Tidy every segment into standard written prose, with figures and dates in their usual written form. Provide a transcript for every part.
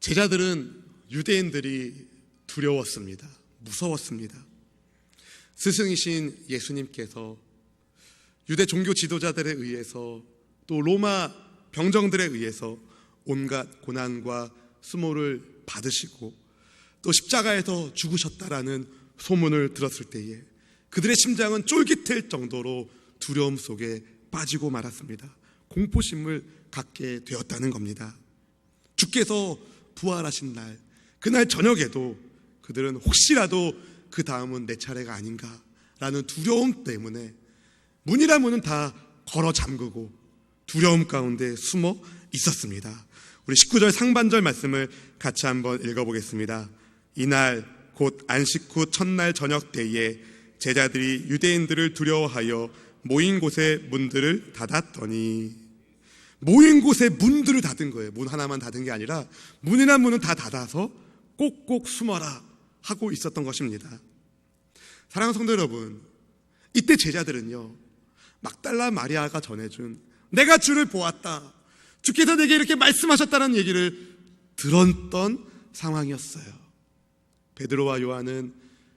제자들은 유대인들이 두려웠습니다. 무서웠습니다. 스승이신 예수님께서 유대 종교 지도자들에 의해서 또 로마 병정들에 의해서 온갖 고난과 수모를 받으시고 또 십자가에서 죽으셨다라는 소문을 들었을 때에 그들의 심장은 쫄깃할 정도로 두려움 속에 빠지고 말았습니다. 공포심을 갖게 되었다는 겁니다. 주께서 부활하신 날, 그날 저녁에도 그들은 혹시라도 그 다음은 내 차례가 아닌가라는 두려움 때문에 문이란 문은 다 걸어 잠그고 두려움 가운데 숨어 있었습니다. 우리 19절 상반절 말씀을 같이 한번 읽어보겠습니다. 이날 곧 안식 후 첫날 저녁 때에 제자들이 유대인들을 두려워하여 모인 곳의 문들을 닫았더니, 모인 곳의 문들을 닫은 거예요. 문 하나만 닫은 게 아니라 문이란 문은 다 닫아서 꼭꼭 숨어라 하고 있었던 것입니다. 사랑하는 성도 여러분, 이때 제자들은요, 막달라 마리아가 전해준 내가 주를 보았다, 주께서 내게 이렇게 말씀하셨다는 얘기를 들었던 상황이었어요. 베드로와 요한은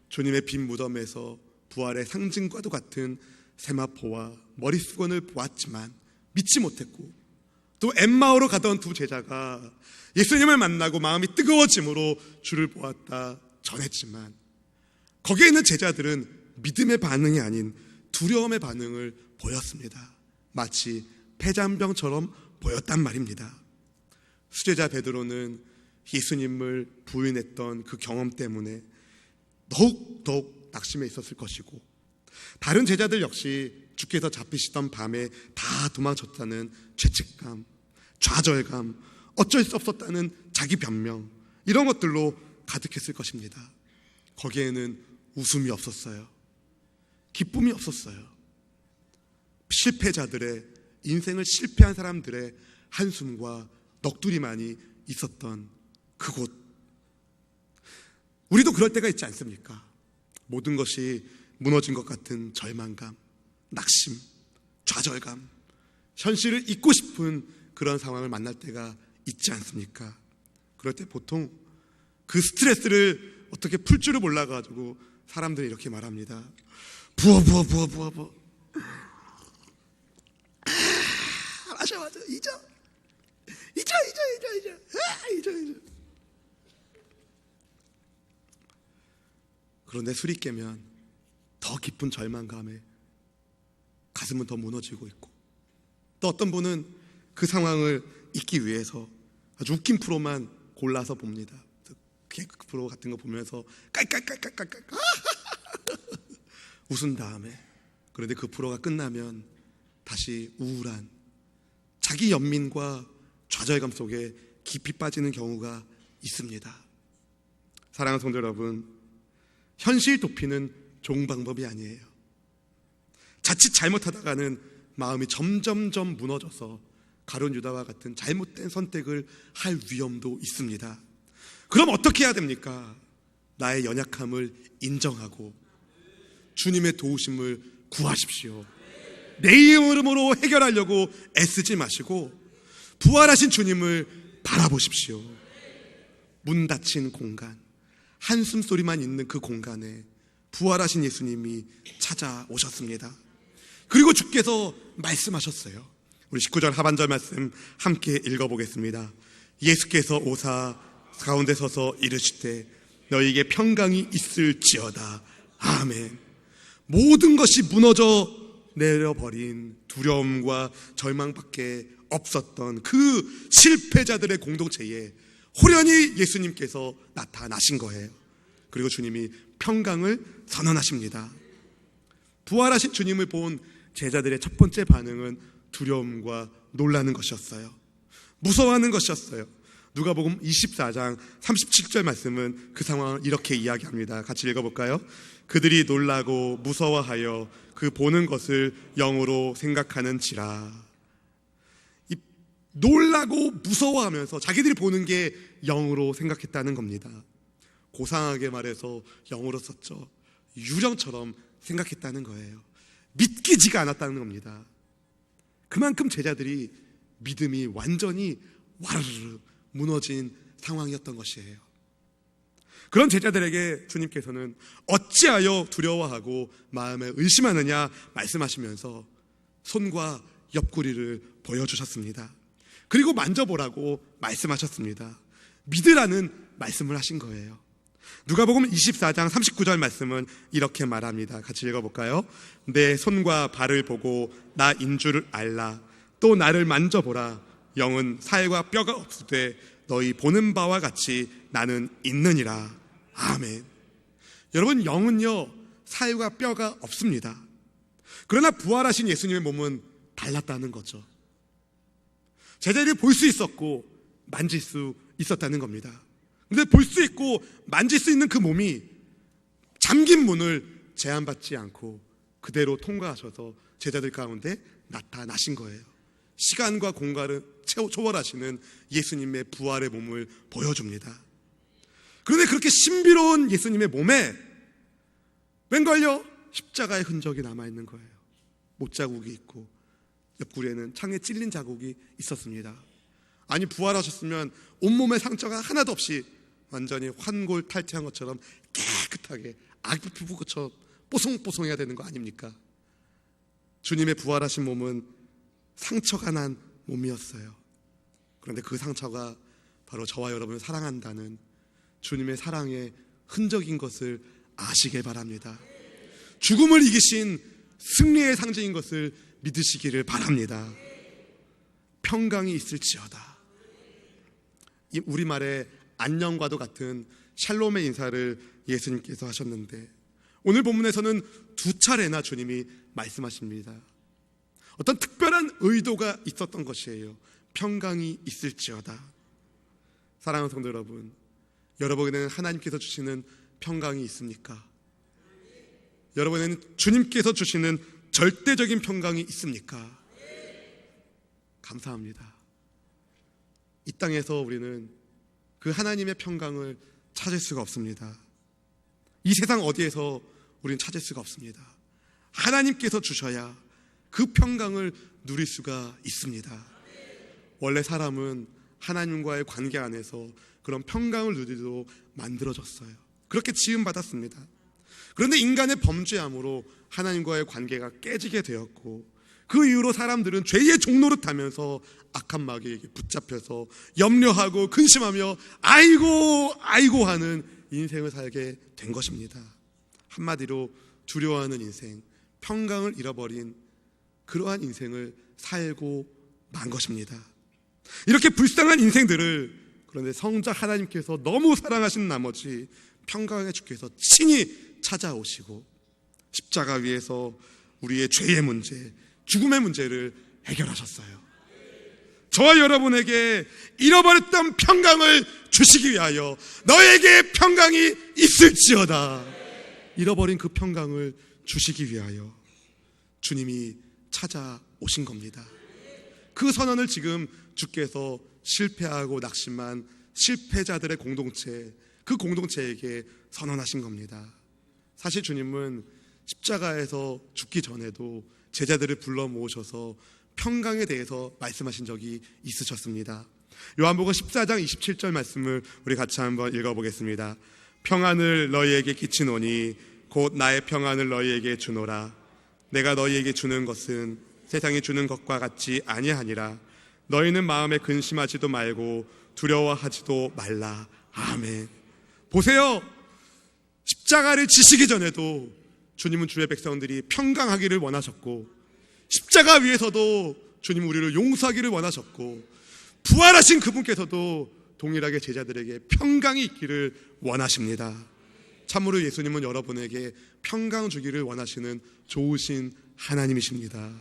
주님의 빈 무덤에서 부활의 상징과도 같은 세마포와 머리수건을 보았지만 믿지 못했고, 또 엠마오로 가던 두 제자가 예수님을 만나고 마음이 뜨거워짐으로 주를 보았다 전했지만, 거기에 있는 제자들은 믿음의 반응이 아닌 두려움의 반응을 보였습니다. 마치 폐잔병처럼 보였단 말입니다. 수제자 베드로는 예수님을 부인했던 그 경험 때문에 더욱 낙심해 있었을 것이고, 다른 제자들 역시 주께서 잡히시던 밤에 다 도망쳤다는 죄책감, 좌절감, 어쩔 수 없었다는 자기 변명, 이런 것들로 가득했을 것입니다. 거기에는 웃음이 없었어요. 기쁨이 없었어요. 실패자들의, 인생을 실패한 사람들의 한숨과 넋두리만이 있었던 그곳. 우리도 그럴 때가 있지 않습니까? 모든 것이 무너진 것 같은 절망감, 낙심, 좌절감, 현실을 잊고 싶은 그런 상황을 만날 때가 있지 않습니까? 그럴 때 보통 그 스트레스를 어떻게 풀 줄을 몰라가지고 사람들이 이렇게 말합니다. 부어. 맞아. 잊어. 그런데 술이 깨면 더 깊은 절망감에 가슴은 더 무너지고 있고, 또 어떤 분은 그 상황을 잊기 위해서 아주 웃긴 프로만 골라서 봅니다. 개그 프로 같은 거 보면서 깔깔깔깔깔깔 웃은 다음에, 그런데 그 프로가 끝나면 다시 우울한 자기 연민과 좌절감 속에 깊이 빠지는 경우가 있습니다. 사랑하는 성도 여러분, 현실 도피는 좋은 방법이 아니에요. 자칫 잘못하다가는 마음이 점점점 무너져서 가룟 유다와 같은 잘못된 선택을 할 위험도 있습니다. 그럼 어떻게 해야 됩니까? 나의 연약함을 인정하고 주님의 도우심을 구하십시오. 내 이름으로 해결하려고 애쓰지 마시고 부활하신 주님을 바라보십시오. 문 닫힌 공간, 한숨 소리만 있는 그 공간에 부활하신 예수님이 찾아오셨습니다. 그리고 주께서 말씀하셨어요. 우리 19절 하반절 말씀 함께 읽어보겠습니다. 예수께서 오사 가운데 서서 이르시되 너희에게 평강이 있을지어다. 아멘. 모든 것이 무너져 내려버린 두려움과 절망밖에 없었던 그 실패자들의 공동체에 호련히 예수님께서 나타나신 거예요. 그리고 주님이 평강을 선언하십니다. 부활하신 주님을 본 제자들의 첫 번째 반응은 두려움과 놀라는 것이었어요. 무서워하는 것이었어요. 누가복음 24장 37절 말씀은 그 상황을 이렇게 이야기합니다. 같이 읽어볼까요? 그들이 놀라고 무서워하여 그 보는 것을 영으로 생각하는지라. 놀라고 무서워하면서 자기들이 보는 게 영으로 생각했다는 겁니다. 고상하게 말해서 영으로 썼죠. 유령처럼 생각했다는 거예요. 믿기지가 않았다는 겁니다. 그만큼 제자들이 믿음이 완전히 와르르 무너진 상황이었던 것이에요. 그런 제자들에게 주님께서는 어찌하여 두려워하고 마음에 의심하느냐 말씀하시면서 손과 옆구리를 보여주셨습니다. 그리고 만져보라고 말씀하셨습니다. 믿으라는 말씀을 하신 거예요. 누가복음 24장 39절 말씀은 이렇게 말합니다. 같이 읽어볼까요? 내 손과 발을 보고 나인 줄을 알라. 또 나를 만져보라. 영은 살과 뼈가 없을 때 너희 보는 바와 같이 나는 있느니라. 아멘. 여러분, 영은요 살과 뼈가 없습니다. 그러나 부활하신 예수님의 몸은 달랐다는 거죠. 제자들이 볼 수 있었고 만질 수 있었다는 겁니다. 근데 볼 수 있고 만질 수 있는 그 몸이 잠긴 문을 제한받지 않고 그대로 통과하셔서 제자들 가운데 나타나신 거예요. 시간과 공간을 초월하시는 예수님의 부활의 몸을 보여줍니다. 그런데 그렇게 신비로운 예수님의 몸에 웬걸요? 십자가의 흔적이 남아있는 거예요. 못자국이 있고 옆구리에는 창에 찔린 자국이 있었습니다. 아니, 부활하셨으면 온몸에 상처가 하나도 없이 완전히 환골탈태한 것처럼 깨끗하게 아기 피부처럼 뽀송뽀송해야 되는 거 아닙니까? 주님의 부활하신 몸은 상처가 난 몸이었어요. 그런데 그 상처가 바로 저와 여러분을 사랑한다는 주님의 사랑의 흔적인 것을 아시길 바랍니다. 죽음을 이기신 승리의 상징인 것을 믿으시기를 바랍니다. 평강이 있을지어다. 이 우리말의 안녕과도 같은 샬롬의 인사를 예수님께서 하셨는데 오늘 본문에서는 두 차례나 주님이 말씀하십니다. 어떤 특별한 의도가 있었던 것이에요. 평강이 있을지어다. 사랑하는 성도 여러분, 여러분에게는 하나님께서 주시는 평강이 있습니까? 여러분에게는 주님께서 주시는 절대적인 평강이 있습니까? 감사합니다. 이 땅에서 우리는 그 하나님의 평강을 찾을 수가 없습니다. 이 세상 어디에서 우리는 찾을 수가 없습니다. 하나님께서 주셔야 그 평강을 누릴 수가 있습니다. 원래 사람은 하나님과의 관계 안에서 그런 평강을 누리도록 만들어졌어요. 그렇게 지음받았습니다. 그런데 인간의 범죄함으로 하나님과의 관계가 깨지게 되었고 그 이후로 사람들은 죄의 종노릇하면서 악한 마귀에게 붙잡혀서 염려하고 근심하며 아이고 하는 인생을 살게 된 것입니다. 한마디로 두려워하는 인생, 평강을 잃어버린 그러한 인생을 살고 만 것입니다. 이렇게 불쌍한 인생들을 그런데 성자 하나님께서 너무 사랑하신 나머지 평강의 주께서 친히 찾아오시고 십자가 위에서 우리의 죄의 문제, 죽음의 문제를 해결하셨어요. 저와 여러분에게 잃어버렸던 평강을 주시기 위하여 너에게 평강이 있을지어다. 잃어버린 그 평강을 주시기 위하여 주님이 찾아오신 겁니다. 그 선언을 지금 주께서 실패하고 낙심한 실패자들의 공동체, 그 공동체에게 선언하신 겁니다. 사실 주님은 십자가에서 죽기 전에도 제자들을 불러 모으셔서 평강에 대해서 말씀하신 적이 있으셨습니다. 요한복음 14장 27절 말씀을 우리 같이 한번 읽어보겠습니다. 평안을 너희에게 끼치노니 곧 나의 평안을 너희에게 주노라. 내가 너희에게 주는 것은 세상이 주는 것과 같지 아니하니라. 너희는 마음에 근심하지도 말고 두려워하지도 말라. 아멘. 보세요. 십자가를 지시기 전에도 주님은 주의 백성들이 평강하기를 원하셨고 십자가 위에서도 주님은 우리를 용서하기를 원하셨고 부활하신 그분께서도 동일하게 제자들에게 평강이 있기를 원하십니다. 참으로 예수님은 여러분에게 평강 주기를 원하시는 좋으신 하나님이십니다.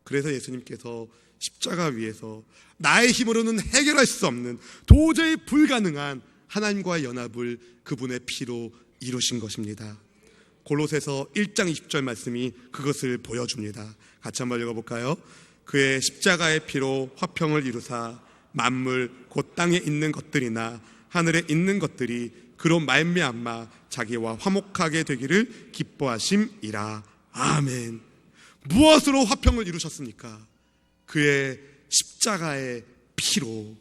그래서 예수님께서 십자가 위에서 나의 힘으로는 해결할 수 없는 도저히 불가능한 하나님과의 연합을 그분의 피로 이루신 것입니다. 골로새서 1장 20절 말씀이 그것을 보여줍니다. 같이 한번 읽어볼까요? 그의 십자가의 피로 화평을 이루사 만물 곧 땅에 있는 것들이나 하늘에 있는 것들이 그로 말미암아 자기와 화목하게 되기를 기뻐하심이라. 아멘. 무엇으로 화평을 이루셨습니까? 그의 십자가의 피로.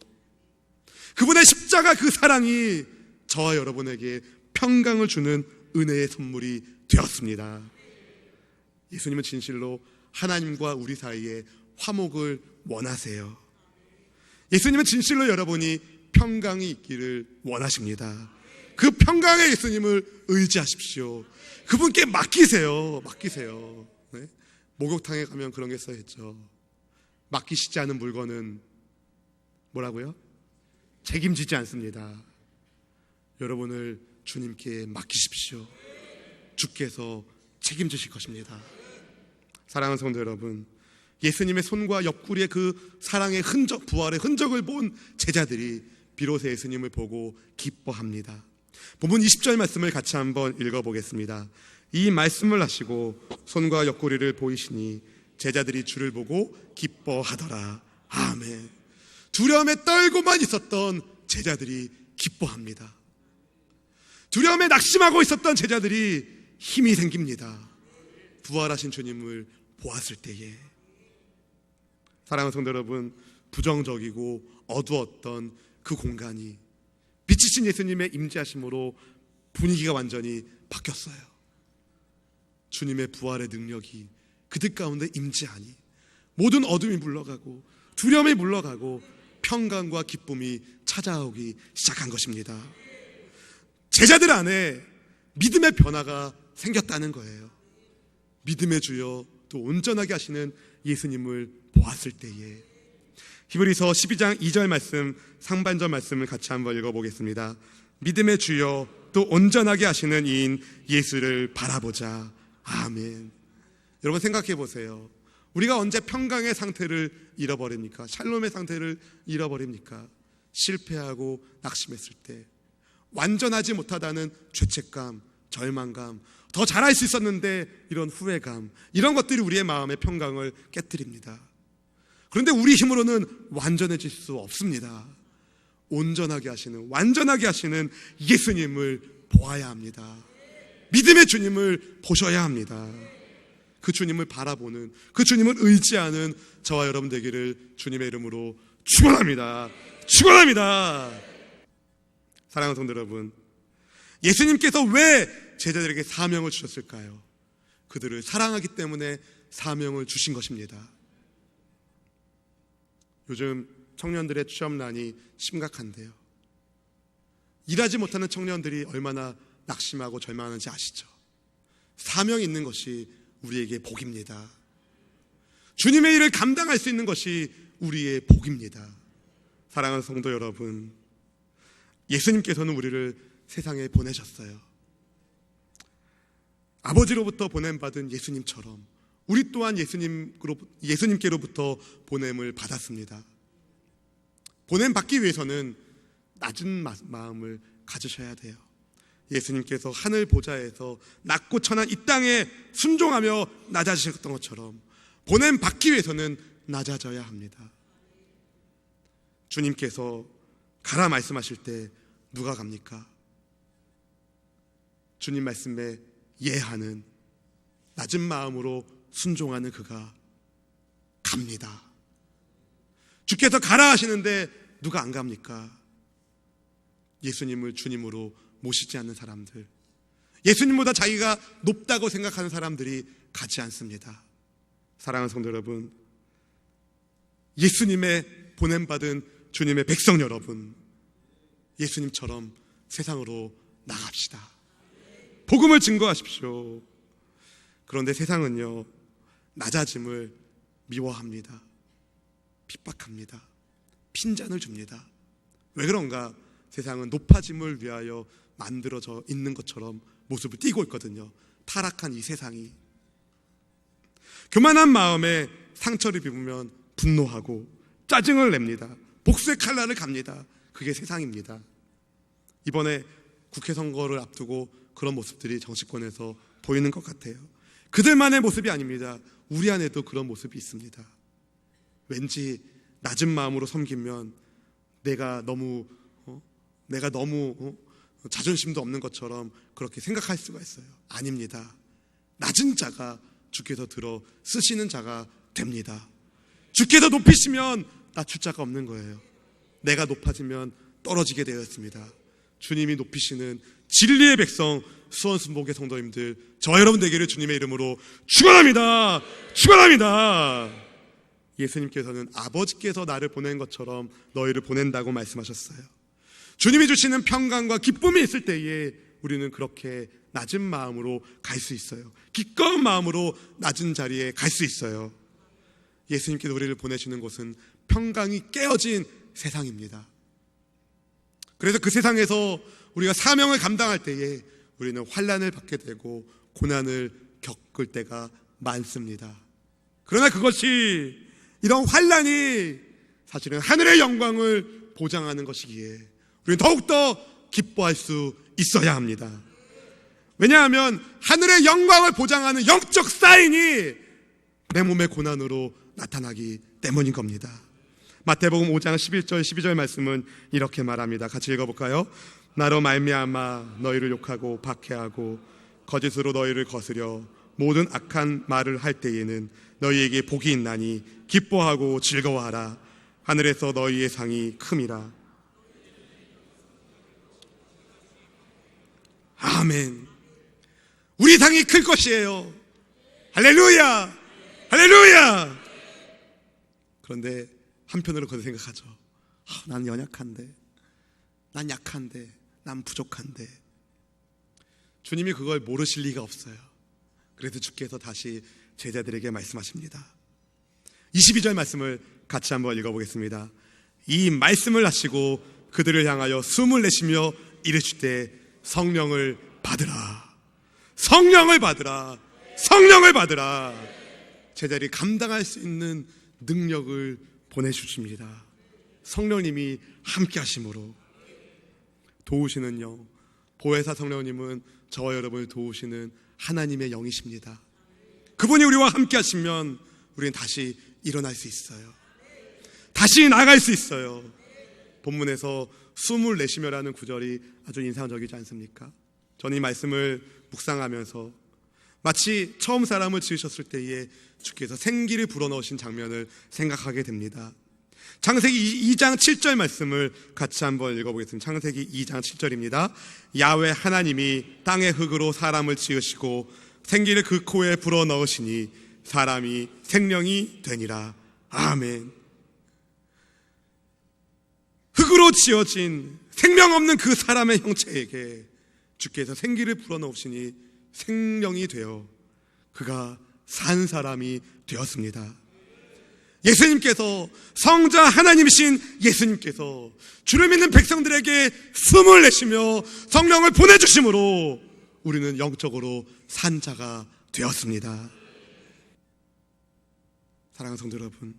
그분의 십자가 그 사랑이 저와 여러분에게 평강을 주는 은혜의 선물이 되었습니다. 예수님은 진실로 하나님과 우리 사이에 화목을 원하세요. 예수님은 진실로 여러분이 평강이 있기를 원하십니다. 그 평강의 예수님을 의지하십시오. 그분께 맡기세요. 네? 목욕탕에 가면 그런 게 써있죠. 맡기시지 않은 물건은 뭐라고요? 책임지지 않습니다. 여러분을 주님께 맡기십시오. 주께서 책임지실 것입니다. 사랑하는 성도 여러분, 예수님의 손과 옆구리의 그 사랑의 흔적, 부활의 흔적을 본 제자들이 비로소 예수님을 보고 기뻐합니다. 본문 20절 말씀을 같이 한번 읽어보겠습니다. 이 말씀을 하시고 손과 옆구리를 보이시니 제자들이 주를 보고 기뻐하더라. 아멘. 두려움에 떨고만 있었던 제자들이 기뻐합니다. 두려움에 낙심하고 있었던 제자들이 힘이 생깁니다. 부활하신 주님을 보았을 때에. 사랑하는 성도 여러분, 부정적이고 어두웠던 그 공간이 빛이신 예수님의 임재하심으로 분위기가 완전히 바뀌었어요. 주님의 부활의 능력이 그들 가운데 임재하니 모든 어둠이 물러가고 두려움이 물러가고 평강과 기쁨이 찾아오기 시작한 것입니다. 제자들 안에 믿음의 변화가 생겼다는 거예요. 믿음의 주여 또 온전하게 하시는 예수님을 보았을 때에. 히브리서 12장 2절 말씀, 상반절 말씀을 같이 한번 읽어보겠습니다. 믿음의 주여 또 온전하게 하시는 이인 예수를 바라보자. 아멘. 여러분 생각해 보세요. 우리가 언제 평강의 상태를 잃어버립니까? 샬롬의 상태를 잃어버립니까? 실패하고 낙심했을 때, 완전하지 못하다는 죄책감, 절망감, 더 잘할 수 있었는데 이런 후회감, 이런 것들이 우리의 마음의 평강을 깨뜨립니다. 그런데 우리 힘으로는 완전해질 수 없습니다. 온전하게 하시는, 완전하게 하시는 예수님을 보아야 합니다. 믿음의 주님을 보셔야 합니다. 그 주님을 바라보는, 그 주님을 의지하는 저와 여러분 되기를 주님의 이름으로 축원합니다. 축원합니다. 사랑하는 성도 여러분, 예수님께서 왜 제자들에게 사명을 주셨을까요? 그들을 사랑하기 때문에 사명을 주신 것입니다. 요즘 청년들의 취업난이 심각한데요, 일하지 못하는 청년들이 얼마나 낙심하고 절망하는지 아시죠? 사명이 있는 것이 우리에게 복입니다. 주님의 일을 감당할 수 있는 것이 우리의 복입니다. 사랑하는 성도 여러분, 예수님께서는 우리를 세상에 보내셨어요. 아버지로부터 보냄받은 예수님처럼 우리 또한 예수님께로부터 보냄을 받았습니다. 보냄받기 위해서는 낮은 마음을 가지셔야 돼요. 예수님께서 하늘 보좌에서 낮고 천한 이 땅에 순종하며 낮아지셨던 것처럼 보냄받기 위해서는 낮아져야 합니다. 주님께서 가라 말씀하실 때 누가 갑니까? 주님 말씀에 예하는, 낮은 마음으로 순종하는 그가 갑니다. 주께서 가라 하시는데 누가 안 갑니까? 예수님을 주님으로 모시지 않는 사람들, 예수님보다 자기가 높다고 생각하는 사람들이 가지 않습니다. 사랑하는 성도 여러분, 예수님의 보냄받은 주님의 백성 여러분, 예수님처럼 세상으로 나갑시다. 복음을 증거하십시오. 그런데 세상은요, 낮아짐을 미워합니다. 핍박합니다. 핀잔을 줍니다. 왜 그런가? 세상은 높아짐을 위하여 만들어져 있는 것처럼 모습을 띠고 있거든요. 타락한 이 세상이. 교만한 마음에 상처를 입으면 분노하고 짜증을 냅니다. 복수의 칼날을 갑니다. 그게 세상입니다. 이번에 국회 선거를 앞두고 그런 모습들이 정치권에서 보이는 것 같아요. 그들만의 모습이 아닙니다. 우리 안에도 그런 모습이 있습니다. 왠지 낮은 마음으로 섬기면 내가 너무 자존심도 없는 것처럼 그렇게 생각할 수가 있어요. 아닙니다. 낮은 자가 주께서 들어 쓰시는 자가 됩니다. 주께서 높이시면 낮출 자가 없는 거예요. 내가 높아지면 떨어지게 되었습니다. 주님이 높이시는 진리의 백성 수원순복의 성도님들, 저와 여러분 되기를 주님의 이름으로 축원합니다. 축원합니다. 예수님께서는 아버지께서 나를 보낸 것처럼 너희를 보낸다고 말씀하셨어요. 주님이 주시는 평강과 기쁨이 있을 때에 우리는 그렇게 낮은 마음으로 갈 수 있어요. 기꺼운 마음으로 낮은 자리에 갈 수 있어요. 예수님께서 우리를 보내시는 곳은 평강이 깨어진 세상입니다. 그래서 그 세상에서 우리가 사명을 감당할 때에 우리는 환난을 받게 되고 고난을 겪을 때가 많습니다. 그러나 그것이, 이런 환난이 사실은 하늘의 영광을 보장하는 것이기에 우리는 더욱더 기뻐할 수 있어야 합니다. 왜냐하면 하늘의 영광을 보장하는 영적 사인이 내 몸의 고난으로 나타나기 때문인 겁니다. 마태복음 5장 11절 12절 말씀은 이렇게 말합니다. 같이 읽어볼까요? 나로 말미암아 너희를 욕하고 박해하고 거짓으로 너희를 거스려 모든 악한 말을 할 때에는 너희에게 복이 있나니 기뻐하고 즐거워하라. 하늘에서 너희의 상이 큼이라. 아멘. 우리 상이 클 것이에요. 할렐루야, 할렐루야. 그런데 한편으로 그렇게 생각하죠. 난 연약한데, 난 약한데, 난 부족한데. 주님이 그걸 모르실 리가 없어요. 그래서 주께서 다시 제자들에게 말씀하십니다. 22절 말씀을 같이 한번 읽어보겠습니다. 이 말씀을 하시고 그들을 향하여 숨을 내쉬며 이르시되 성령을 받으라. 성령을 받으라. 성령을 받으라. 제자들이 감당할 수 있는 능력을 보내주십니다. 성령님이 함께 하심으로. 도우시는 영, 보혜사 성령님은 저와 여러분을 도우시는 하나님의 영이십니다. 그분이 우리와 함께 하시면 우리는 다시 일어날 수 있어요. 다시 나갈 수 있어요. 본문에서 숨을 내쉬며라는 구절이 아주 인상적이지 않습니까? 저는 이 말씀을 묵상하면서 마치 처음 사람을 지으셨을 때에 주께서 생기를 불어넣으신 장면을 생각하게 됩니다. 창세기 2장 7절 말씀을 같이 한번 읽어보겠습니다. 창세기 2장 7절입니다. 야훼 하나님이 땅의 흙으로 사람을 지으시고 생기를 그 코에 불어넣으시니 사람이 생명이 되니라. 아멘. 흙으로 지어진 생명 없는 그 사람의 형체에게 주께서 생기를 불어넣으시니 생명이 되어 그가 산 사람이 되었습니다. 예수님께서, 성자 하나님이신 예수님께서 주를 믿는 백성들에게 숨을 내쉬며 성령을 보내주심으로 우리는 영적으로 산 자가 되었습니다. 사랑하는 성도 여러분,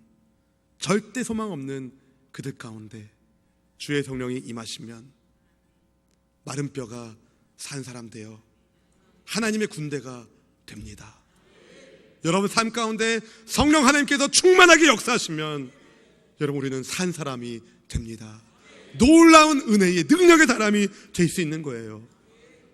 절대 소망 없는 그들 가운데 주의 성령이 임하시면 마른 뼈가 산 사람 되어 하나님의 군대가 됩니다. 여러분 삶 가운데 성령 하나님께서 충만하게 역사하시면 여러분 우리는 산 사람이 됩니다. 놀라운 은혜의 능력의 사람이 될 수 있는 거예요.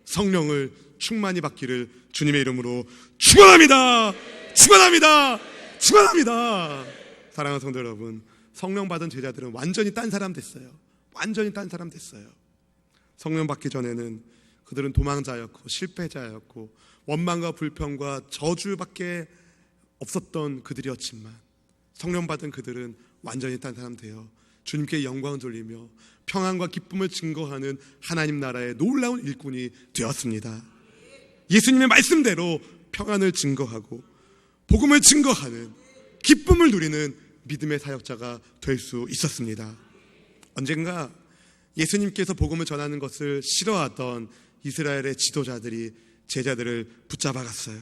성령을 충만히 받기를 주님의 이름으로 축원합니다. 축원합니다. 축원합니다. 사랑하는 성도 여러분, 성령 받은 제자들은 완전히 딴 사람 됐어요. 완전히 딴 사람 됐어요. 성령 받기 전에는 그들은 도망자였고 실패자였고 원망과 불평과 저주밖에 없었던 그들이었지만 성령 받은 그들은 완전히 딴 사람 되어 주님께 영광 돌리며 평안과 기쁨을 증거하는 하나님 나라의 놀라운 일꾼이 되었습니다. 예수님의 말씀대로 평안을 증거하고 복음을 증거하는 기쁨을 누리는 믿음의 사역자가 될 수 있었습니다. 언젠가 예수님께서 복음을 전하는 것을 싫어하던 이스라엘의 지도자들이 제자들을 붙잡아 갔어요.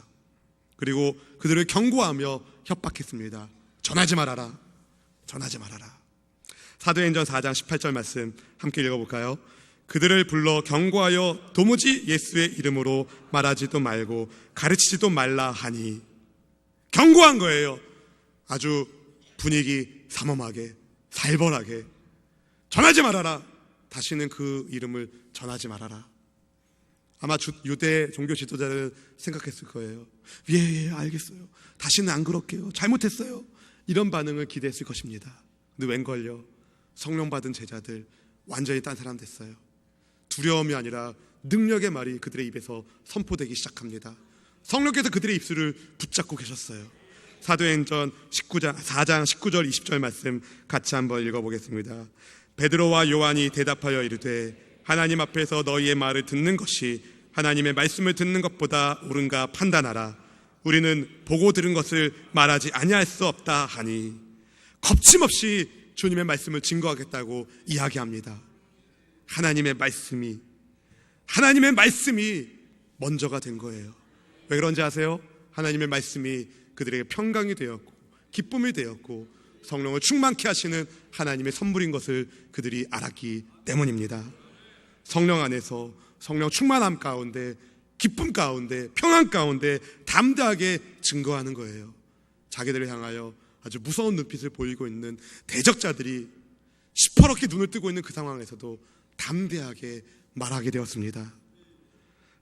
그리고 그들을 경고하며 협박했습니다. 전하지 말아라. 전하지 말아라. 사도행전 4장 18절 말씀 함께 읽어볼까요? 그들을 불러 경고하여 도무지 예수의 이름으로 말하지도 말고 가르치지도 말라 하니. 경고한 거예요. 아주 분위기 삼엄하게 살벌하게 전하지 말아라. 다시는 그 이름을 전하지 말아라. 아마 유대 종교 지도자들은 생각했을 거예요. 예, 알겠어요. 다시는 안 그럴게요. 잘못했어요. 이런 반응을 기대했을 것입니다. 근데 웬걸요? 성령 받은 제자들 완전히 딴 사람 됐어요. 두려움이 아니라 능력의 말이 그들의 입에서 선포되기 시작합니다. 성령께서 그들의 입술을 붙잡고 계셨어요. 사도행전 4장 19절 20절 말씀 같이 한번 읽어보겠습니다. 베드로와 요한이 대답하여 이르되 하나님 앞에서 너희의 말을 듣는 것이 하나님의 말씀을 듣는 것보다 옳은가 판단하라. 우리는 보고 들은 것을 말하지 아니할 수 없다 하니, 겁침없이 주님의 말씀을 증거하겠다고 이야기합니다. 하나님의 말씀이 먼저가 된 거예요. 왜 그런지 아세요? 하나님의 말씀이 그들에게 평강이 되었고 기쁨이 되었고 성령을 충만케 하시는 하나님의 선물인 것을 그들이 알았기 때문입니다. 성령 안에서 성령 충만함 가운데, 기쁨 가운데, 평안 가운데 담대하게 증거하는 거예요. 자기들을 향하여 아주 무서운 눈빛을 보이고 있는 대적자들이 시퍼렇게 눈을 뜨고 있는 그 상황에서도 담대하게 말하게 되었습니다.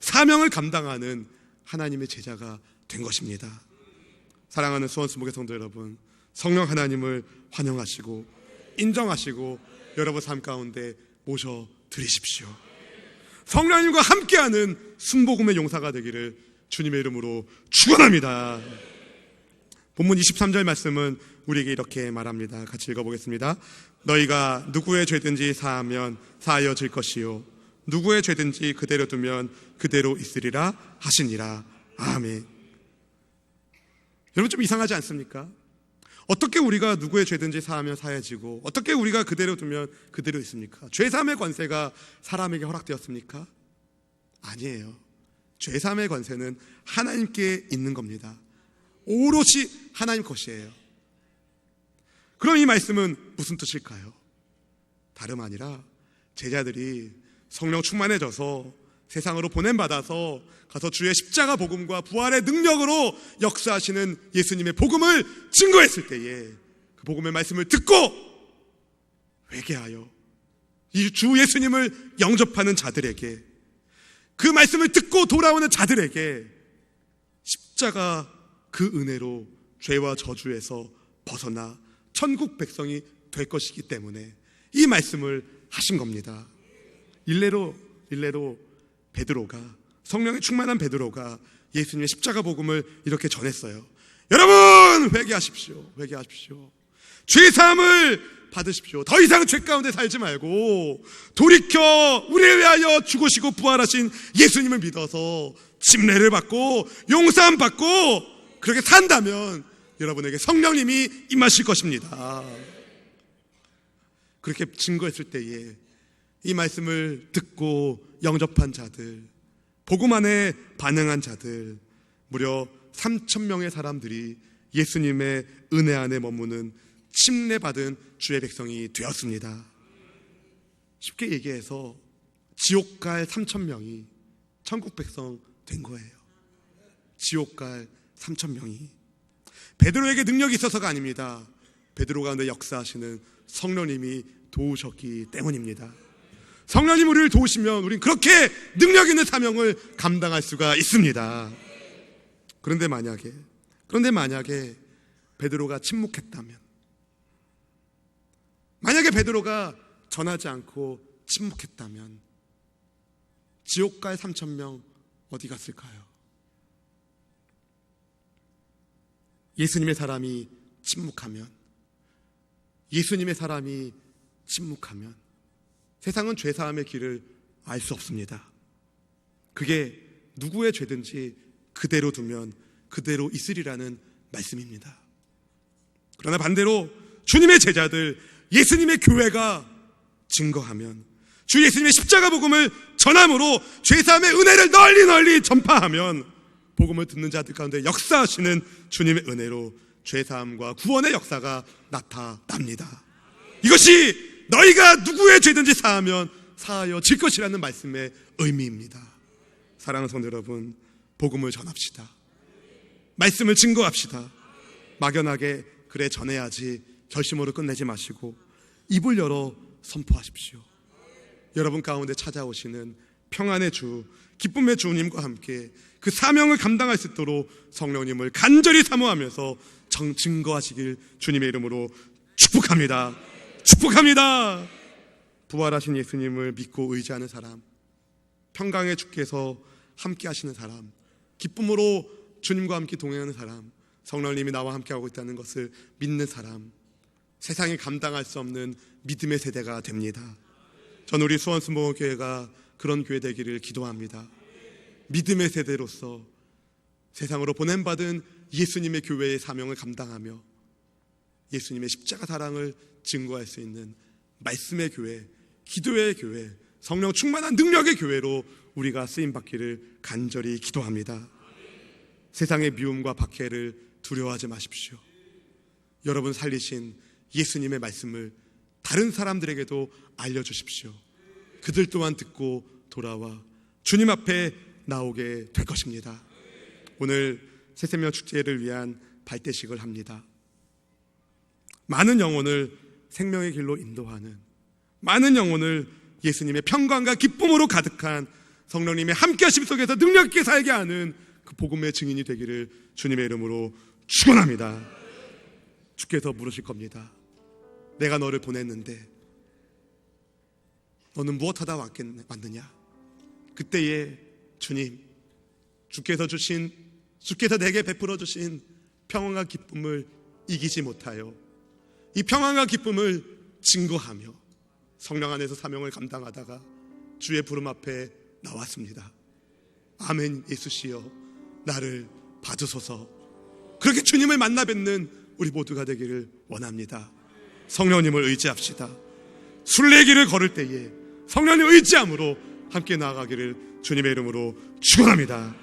사명을 감당하는 하나님의 제자가 된 것입니다. 사랑하는 수원수목의 성도 여러분, 성령 하나님을 환영하시고 인정하시고 여러분 삶 가운데 모셔드리십시오. 성령님과 함께하는 순복음의 용사가 되기를 주님의 이름으로 축원합니다. 본문 23절 말씀은 우리에게 이렇게 말합니다. 같이 읽어보겠습니다. 너희가 누구의 죄든지 사하면 사하여질 것이요 누구의 죄든지 그대로 두면 그대로 있으리라 하시니라. 아멘. 여러분, 좀 이상하지 않습니까? 어떻게 우리가 누구의 죄든지 사하면 사해지고 어떻게 우리가 그대로 두면 그대로 있습니까? 죄사함의 권세가 사람에게 허락되었습니까? 아니에요. 죄사함의 권세는 하나님께 있는 겁니다. 오롯이 하나님 것이에요. 그럼 이 말씀은 무슨 뜻일까요? 다름 아니라 제자들이 성령 충만해져서 세상으로 보냄받아서 가서 주의 십자가 복음과 부활의 능력으로 역사하시는 예수님의 복음을 증거했을 때에 그 복음의 말씀을 듣고 회개하여 이 주 예수님을 영접하는 자들에게, 그 말씀을 듣고 돌아오는 자들에게 십자가 그 은혜로 죄와 저주에서 벗어나 천국 백성이 될 것이기 때문에 이 말씀을 하신 겁니다. 일례로 베드로가, 성령의 충만한 베드로가 예수님의 십자가 복음을 이렇게 전했어요. 여러분, 회개하십시오. 죄 사함을 받으십시오. 더 이상 죄 가운데 살지 말고 돌이켜 우리를 위하여 죽으시고 부활하신 예수님을 믿어서 침례를 받고 용서함 받고 그렇게 산다면 여러분에게 성령님이 임하실 것입니다. 그렇게 증거했을 때에 이 말씀을 듣고 영접한 자들, 복음 안에 반응한 자들, 무려 3,000명의 사람들이 예수님의 은혜 안에 머무는 침례받은 주의 백성이 되었습니다. 쉽게 얘기해서 지옥 갈 3,000명이 천국 백성 된 거예요. 지옥 갈 3,000명이. 베드로에게 능력이 있어서가 아닙니다. 베드로 가운데 역사하시는 성령님이 도우셨기 때문입니다. 성령님 우리를 도우시면 우리는 그렇게 능력 있는 사명을 감당할 수가 있습니다. 그런데 만약에 베드로가 침묵했다면, 만약에 베드로가 전하지 않고 침묵했다면 지옥 갈 3,000명 어디 갔을까요? 예수님의 사람이 침묵하면, 세상은 죄사함의 길을 알 수 없습니다. 그게 누구의 죄든지 그대로 두면 그대로 있으리라는 말씀입니다. 그러나 반대로 주님의 제자들, 예수님의 교회가 증거하면, 주 예수님의 십자가 복음을 전함으로 죄사함의 은혜를 널리 전파하면 복음을 듣는 자들 가운데 역사하시는 주님의 은혜로 죄사함과 구원의 역사가 나타납니다. 이것이 너희가 누구의 죄든지 사하면 사하여질 것이라는 말씀의 의미입니다. 사랑하는 성도 여러분, 복음을 전합시다. 말씀을 증거합시다. 막연하게 그래 전해야지 결심으로 끝내지 마시고 입을 열어 선포하십시오. 여러분 가운데 찾아오시는 평안의 주, 기쁨의 주님과 함께 그 사명을 감당할 수 있도록 성령님을 간절히 사모하면서 증거하시길 주님의 이름으로 축복합니다. 부활하신 예수님을 믿고 의지하는 사람, 평강의 주께서 함께 하시는 사람, 기쁨으로 주님과 함께 동행하는 사람, 성령님이 나와 함께하고 있다는 것을 믿는 사람, 세상이 감당할 수 없는 믿음의 세대가 됩니다. 전 우리 수원순복음교회가 그런 교회 되기를 기도합니다. 믿음의 세대로서 세상으로 보냄받은 예수님의 교회의 사명을 감당하며 예수님의 십자가 사랑을 증거할 수 있는 말씀의 교회, 기도의 교회, 성령 충만한 능력의 교회로 우리가 쓰임받기를 간절히 기도합니다. 세상의 미움과 박해를 두려워하지 마십시오. 여러분 살리신 예수님의 말씀을 다른 사람들에게도 알려주십시오. 그들 또한 듣고 돌아와 주님 앞에 나오게 될 것입니다. 오늘 새생명 축제를 위한 발대식을 합니다. 많은 영혼을 생명의 길로 인도하는, 많은 영혼을 예수님의 평강과 기쁨으로 가득한 성령님의 함께하심 속에서 능력 있게 살게 하는 그 복음의 증인이 되기를 주님의 이름으로 축원합니다. 주께서 물으실 겁니다. 내가 너를 보냈는데 너는 무엇하다 왔느냐? 그때에 주님, 주께서 내게 베풀어 주신 평안과 기쁨을 이기지 못하여 이 평안과 기쁨을 증거하며 성령 안에서 사명을 감당하다가 주의 부름 앞에 나왔습니다. 아멘. 예수시여 나를 받으소서. 그렇게 주님을 만나 뵙는 우리 모두가 되기를 원합니다. 성령님을 의지합시다. 순례길을 걸을 때에 성령님을 의지함으로 함께 나아가기를 주님의 이름으로 축원합니다.